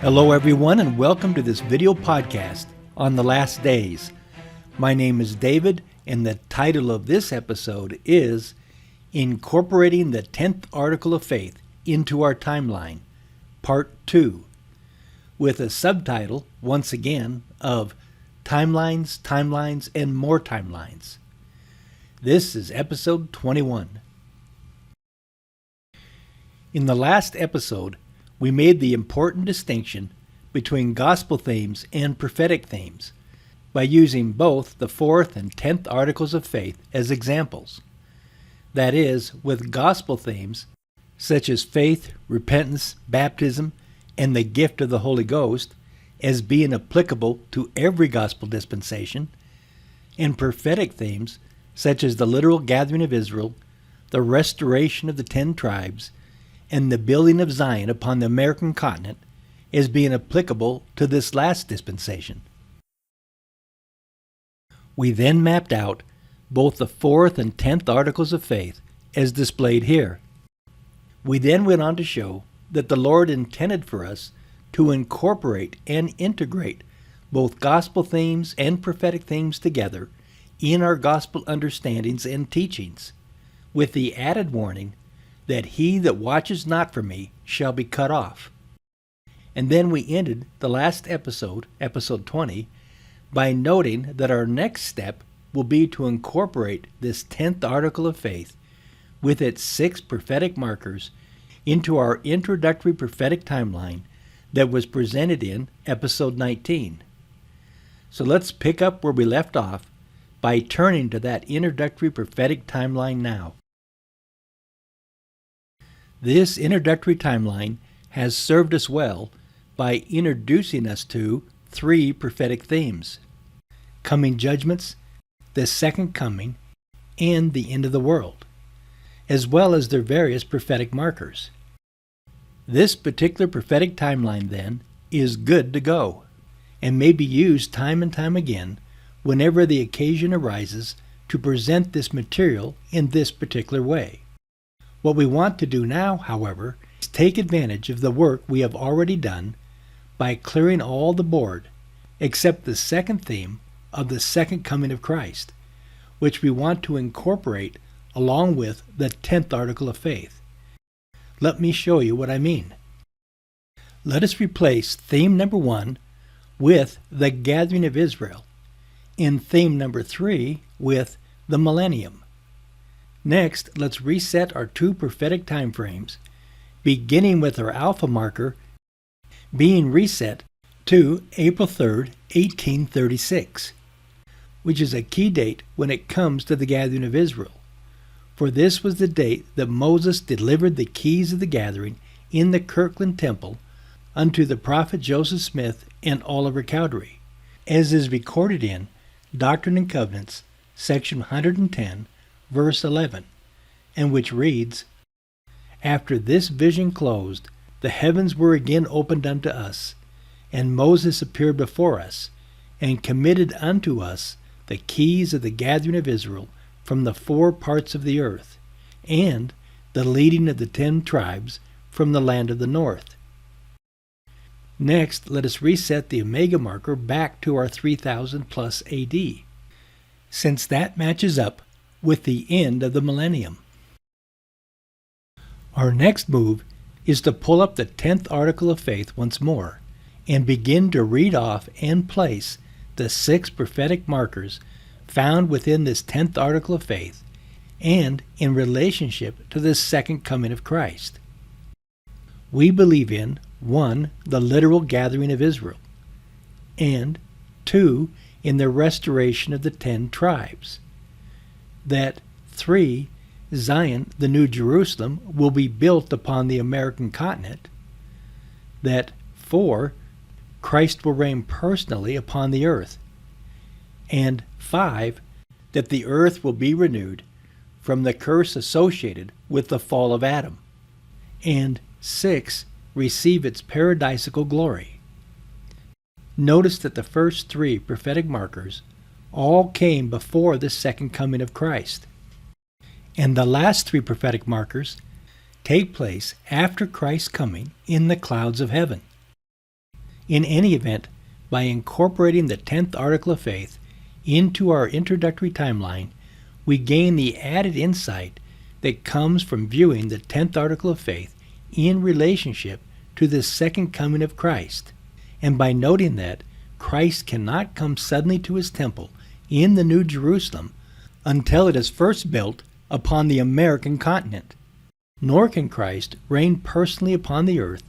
Hello everyone and welcome to this video podcast on the last days. My name is David and the title of this episode is Incorporating the 10th Article of Faith into Our Timeline, Part 2, with a subtitle, once again, of Timelines, Timelines, and More Timelines. This is episode 21. In the last episode, we made the important distinction between gospel themes and prophetic themes by using both the 4th and 10th articles of faith as examples. That is, with gospel themes such as faith, repentance, baptism, and the gift of the Holy Ghost as being applicable to every gospel dispensation, and prophetic themes such as the literal gathering of Israel, the restoration of the 10 tribes, and the building of Zion upon the American continent as being applicable to this last dispensation. We then mapped out both the 4th and 10th articles of faith as displayed here. We then went on to show that the Lord intended for us to incorporate and integrate both gospel themes and prophetic themes together in our gospel understandings and teachings, with the added warning that he that watches not for me shall be cut off. And then we ended the last episode, episode 20, by noting that our next step will be to incorporate this 10th article of faith with its 6 prophetic markers into our introductory prophetic timeline that was presented in episode 19. So let's pick up where we left off by turning to that introductory prophetic timeline now. This introductory timeline has served us well by introducing us to 3 prophetic themes: coming judgments, the second coming, and the end of the world, as well as their various prophetic markers. This particular prophetic timeline, then, is good to go, and may be used time and time again whenever the occasion arises to present this material in this particular way. What we want to do now, however, is take advantage of the work we have already done by clearing all the board except the second theme of the second coming of Christ, which we want to incorporate along with the 10th article of faith. Let me show you what I mean. Let us replace theme number 1 with the gathering of Israel, and theme number 3 with the millennium. Next, let's reset our 2 prophetic time frames, beginning with our alpha marker being reset to April 3rd, 1836, which is a key date when it comes to the gathering of Israel. For this was the date that Moses delivered the keys of the gathering in the Kirtland Temple unto the prophet Joseph Smith and Oliver Cowdery, as is recorded in Doctrine and Covenants, section 110, verse 11, and which reads, "After this vision closed, the heavens were again opened unto us, and Moses appeared before us, and committed unto us the keys of the gathering of Israel from the 4 parts of the earth, and the leading of the 10 tribes from the land of the north." Next, let us reset the omega marker back to our 3000 plus AD, since that matches up with the end of the millennium. Our next move is to pull up the 10th article of faith once more and begin to read off and place the 6 prophetic markers found within this 10th article of faith and in relationship to the second coming of Christ. We believe in 1. The literal gathering of Israel, and 2. In the restoration of the 10 tribes. That 3. Zion, the New Jerusalem, will be built upon the American continent. That 4. Christ will reign personally upon the earth. And 5. That the earth will be renewed from the curse associated with the fall of Adam. And 6. Receive its paradisical glory. Notice that the first 3 prophetic markers all came before the second coming of Christ, and the last 3 prophetic markers take place after Christ's coming in the clouds of heaven. In any event, by incorporating the 10th article of faith into our introductory timeline, we gain the added insight that comes from viewing the 10th article of faith in relationship to the second coming of Christ, and by noting that Christ cannot come suddenly to his temple in the New Jerusalem until it is first built upon the American continent, nor can Christ reign personally upon the earth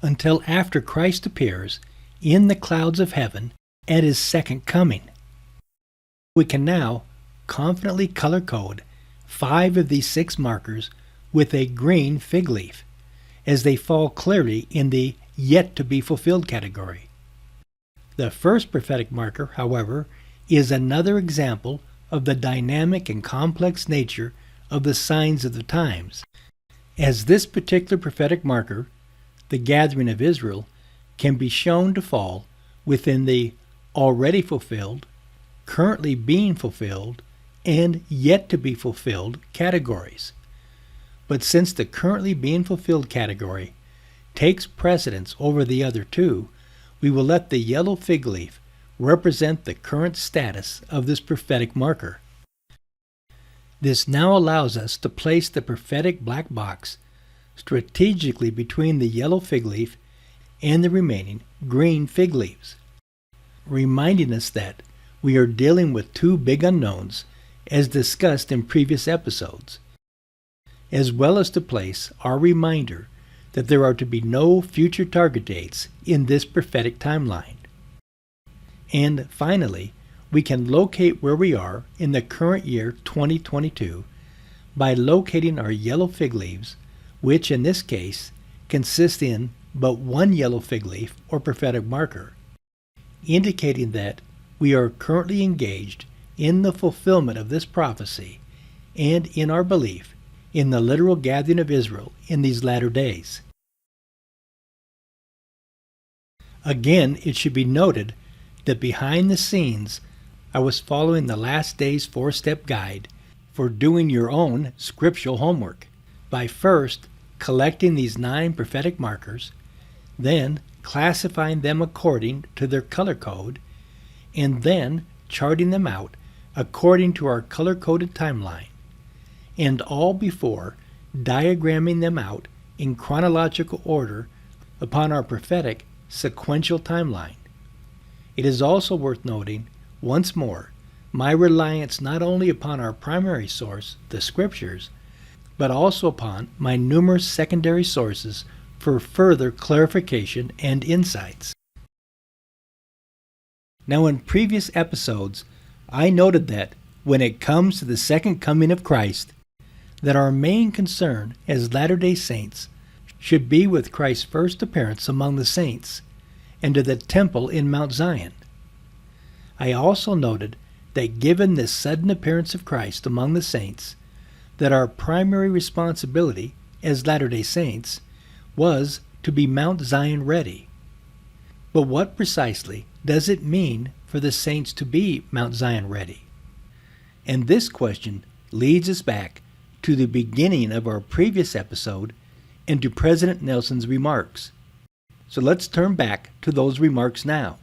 until after Christ appears in the clouds of heaven at his second coming. We can now confidently color code 5 of these 6 markers with a green fig leaf, as they fall clearly in the yet to be fulfilled category. The first prophetic marker, however, is another example of the dynamic and complex nature of the signs of the times, as this particular prophetic marker, the gathering of Israel, can be shown to fall within the already fulfilled, currently being fulfilled, and yet to be fulfilled categories. But since the currently being fulfilled category takes precedence over the other 2, we will let the yellow fig leaf represent the current status of this prophetic marker. This now allows us to place the prophetic black box strategically between the yellow fig leaf and the remaining green fig leaves, reminding us that we are dealing with 2 big unknowns as discussed in previous episodes, as well as to place our reminder that there are to be no future target dates in this prophetic timeline. And finally, we can locate where we are in the current year 2022 by locating our yellow fig leaves, which in this case consist in but 1 yellow fig leaf or prophetic marker, indicating that we are currently engaged in the fulfillment of this prophecy and in our belief in the literal gathering of Israel in these latter days. Again, it should be noted that behind the scenes, I was following the last day's 4-step guide for doing your own scriptural homework by first collecting these 9 prophetic markers, then classifying them according to their color code, and then charting them out according to our color-coded timeline, and all before diagramming them out in chronological order upon our prophetic sequential timeline. It is also worth noting, once more, my reliance not only upon our primary source, the Scriptures, but also upon my numerous secondary sources for further clarification and insights. Now, in previous episodes, I noted that when it comes to the second coming of Christ, that our main concern as Latter-day Saints should be with Christ's first appearance among the saints and to the temple in Mount Zion. I also noted that given this sudden appearance of Christ among the saints, that our primary responsibility as Latter-day Saints was to be Mount Zion ready. But what precisely does it mean for the saints to be Mount Zion ready? And this question leads us back to the beginning of our previous episode and to President Nelson's remarks. So let's turn back to those remarks now.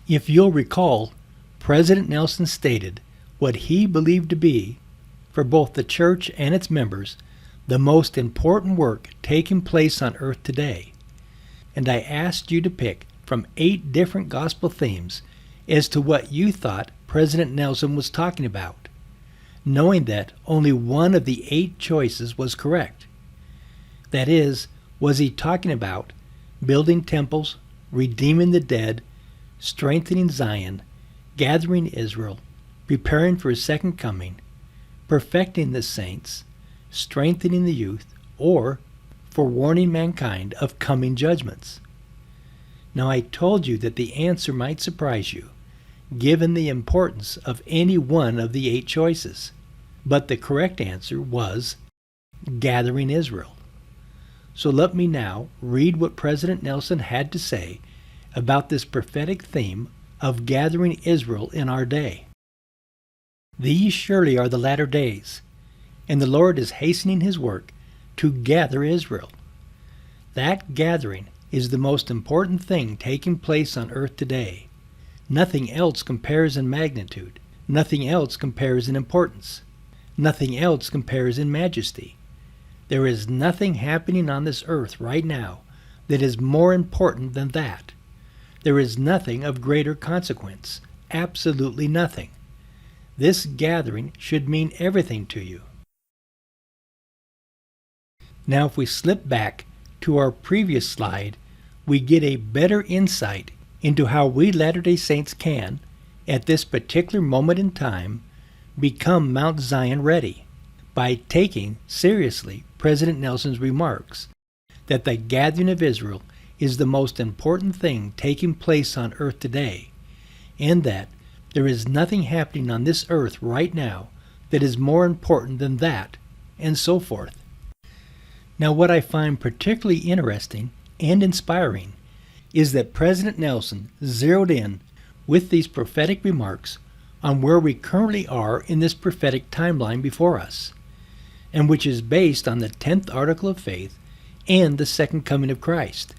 If you'll recall, President Nelson stated what he believed to be, for both the church and its members, the most important work taking place on earth today. And I asked you to pick from 8 different gospel themes as to what you thought President Nelson was talking about, knowing that only one of the 8 choices was correct. That is, was he talking about building temples, redeeming the dead, strengthening Zion, gathering Israel, preparing for his second coming, perfecting the saints, strengthening the youth, or forewarning mankind of coming judgments? Now, I told you that the answer might surprise you, given the importance of any one of the 8 choices. But the correct answer was gathering Israel. So let me now read what President Nelson had to say about this prophetic theme of gathering Israel in our day. These surely are the latter days, and the Lord is hastening his work to gather Israel. That gathering is the most important thing taking place on earth today. Nothing else compares in magnitude. Nothing else compares in importance. Nothing else compares in majesty. There is nothing happening on this earth right now that is more important than that. There is nothing of greater consequence. Absolutely nothing. This gathering should mean everything to you. Now, if we slip back to our previous slide, we get a better insight into how we Latter-day Saints can, at this particular moment in time, become Mount Zion ready by taking seriously President Nelson's remarks that the gathering of Israel is the most important thing taking place on earth today, and that there is nothing happening on this earth right now that is more important than that, and so forth. Now, what I find particularly interesting and inspiring is that President Nelson zeroed in with these prophetic remarks on where we currently are in this prophetic timeline before us, and which is based on the 10th article of faith and the second coming of Christ.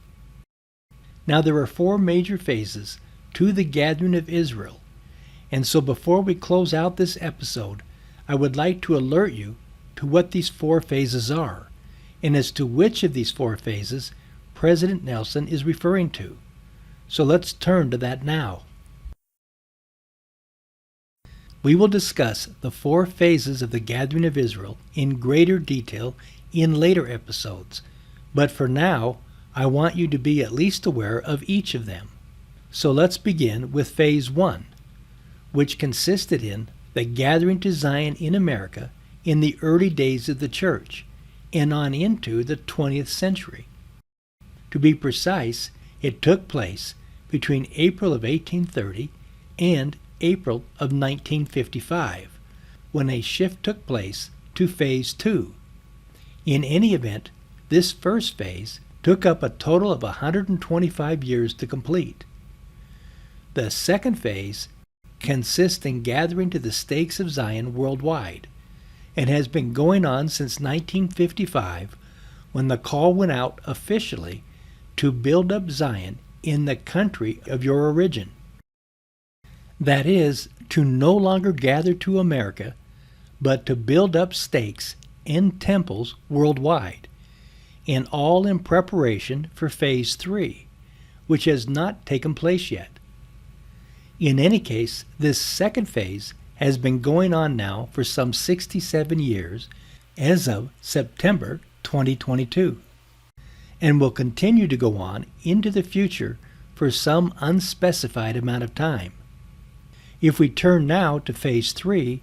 Now, there are 4 major phases to the gathering of Israel, and so before we close out this episode, I would like to alert you to what these 4 phases are, and as to which of these 4 phases President Nelson is referring to. So let's turn to that now. We will discuss the 4 phases of the gathering of Israel in greater detail in later episodes, but for now, I want you to be at least aware of each of them. So let's begin with Phase 1, which consisted in the gathering to Zion in America in the early days of the church and on into the 20th century. To be precise, it took place between April of 1830 and April of 1955, when a shift took place to Phase 2. In any event, this first phase took up a total of 125 years to complete. The second phase consists in gathering to the stakes of Zion worldwide, and has been going on since 1955, when the call went out officially to build up Zion in the country of your origin. That is, to no longer gather to America, but to build up stakes and temples worldwide, and all in preparation for Phase 3, which has not taken place yet. In any case, this second phase has been going on now for some 67 years as of September 2022, and will continue to go on into the future for some unspecified amount of time. If we turn now to Phase 3,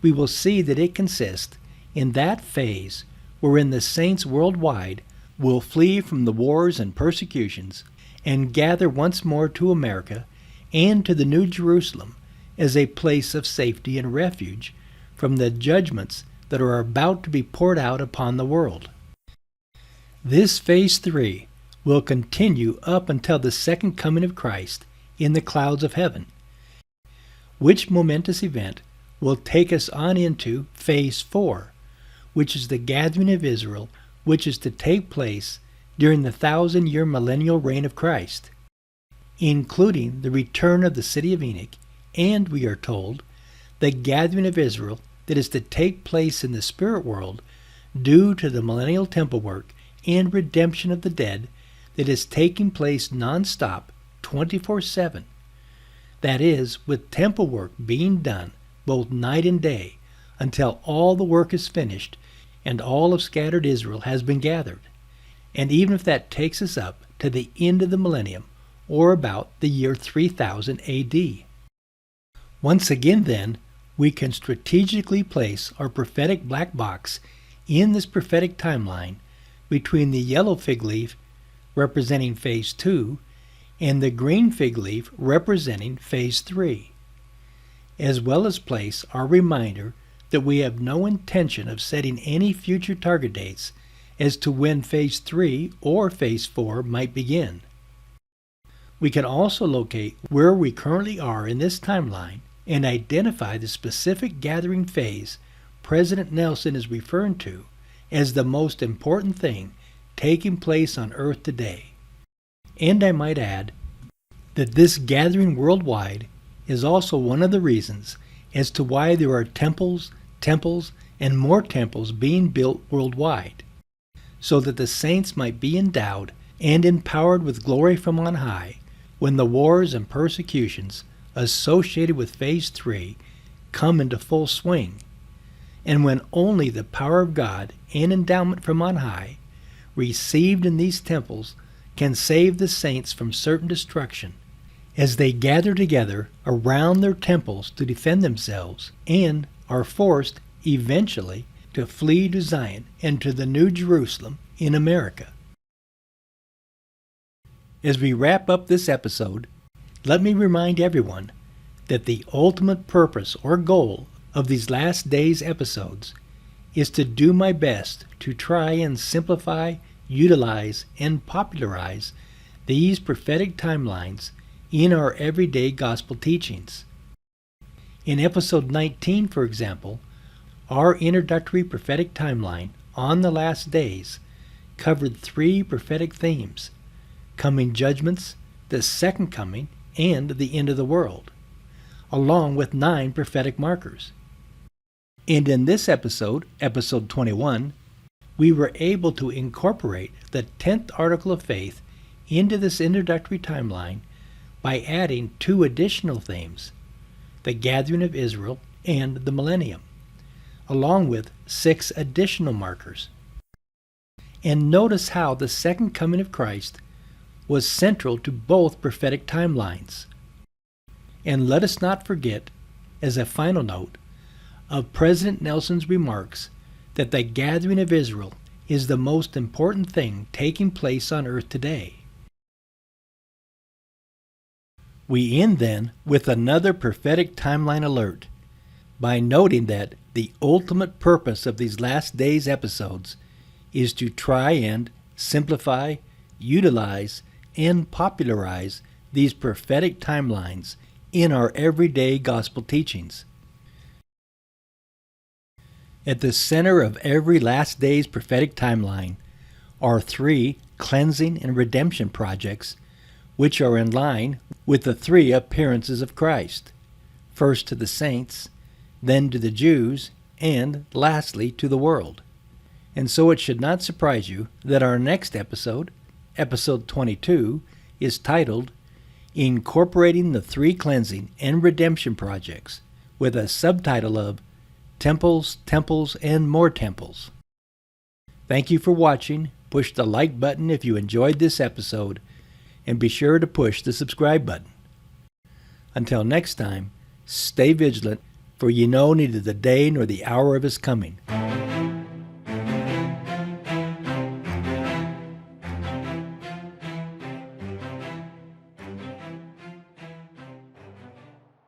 we will see that it consists in that phase wherein the saints worldwide will flee from the wars and persecutions and gather once more to America and to the New Jerusalem as a place of safety and refuge from the judgments that are about to be poured out upon the world. This Phase 3 will continue up until the second coming of Christ in the clouds of heaven, which momentous event will take us on into Phase 4, which is the gathering of Israel, which is to take place during the 1,000-year millennial reign of Christ, including the return of the city of Enoch, and, we are told, the gathering of Israel that is to take place in the spirit world due to the millennial temple work and redemption of the dead that is taking place non-stop 24/7. That is, with temple work being done both night and day until all the work is finished and all of scattered Israel has been gathered. And even if that takes us up to the end of the millennium, or about the year 3000 AD. Once again, then, we can strategically place our prophetic black box in this prophetic timeline between the yellow fig leaf, representing Phase 2, and the green fig leaf representing Phase 3, as well as place our reminder that we have no intention of setting any future target dates as to when Phase 3 or Phase 4 might begin. We can also locate where we currently are in this timeline and identify the specific gathering phase President Nelson is referring to as the most important thing taking place on earth today. And I might add that this gathering worldwide is also one of the reasons as to why there are temples, and more temples being built worldwide, so that the saints might be endowed and empowered with glory from on high when the wars and persecutions associated with Phase 3 come into full swing, and when only the power of God and endowment from on high, received in these temples, can save the saints from certain destruction, as they gather together around their temples to defend themselves and are forced, eventually, to flee to Zion and to the New Jerusalem in America. As we wrap up this episode, let me remind everyone that the ultimate purpose or goal of these last days episodes is to do my best to try and simplify, utilize, and popularize these prophetic timelines in our everyday gospel teachings. In episode 19, for example, our introductory prophetic timeline on the last days covered 3 prophetic themes: coming judgments, the second coming, and the end of the world, along with 9 prophetic markers. And in this episode, episode 21, we were able to incorporate the 10th article of faith into this introductory timeline by adding 2 additional themes: the gathering of Israel and the millennium, along with 6 additional markers. And notice how the second coming of Christ was central to both prophetic timelines. And let us not forget, as a final note, of President Nelson's remarks that the gathering of Israel is the most important thing taking place on earth today. We end then with another prophetic timeline alert by noting that the ultimate purpose of these last days episodes is to try and simplify, utilize, and popularize these prophetic timelines in our everyday gospel teachings. At the center of every last days prophetic timeline are 3 cleansing and redemption projects, which are in line with the 3 appearances of Christ, first to the saints, then to the Jews, and lastly to the world. And so it should not surprise you that our next episode, episode 22, is titled Incorporating the 3 Cleansing and Redemption Projects, with a subtitle of Temples, and More Temples. Thank you for watching. Push the like button if you enjoyed this episode, and be sure to push the subscribe button. Until next time, stay vigilant, for ye know neither the day nor the hour of his coming.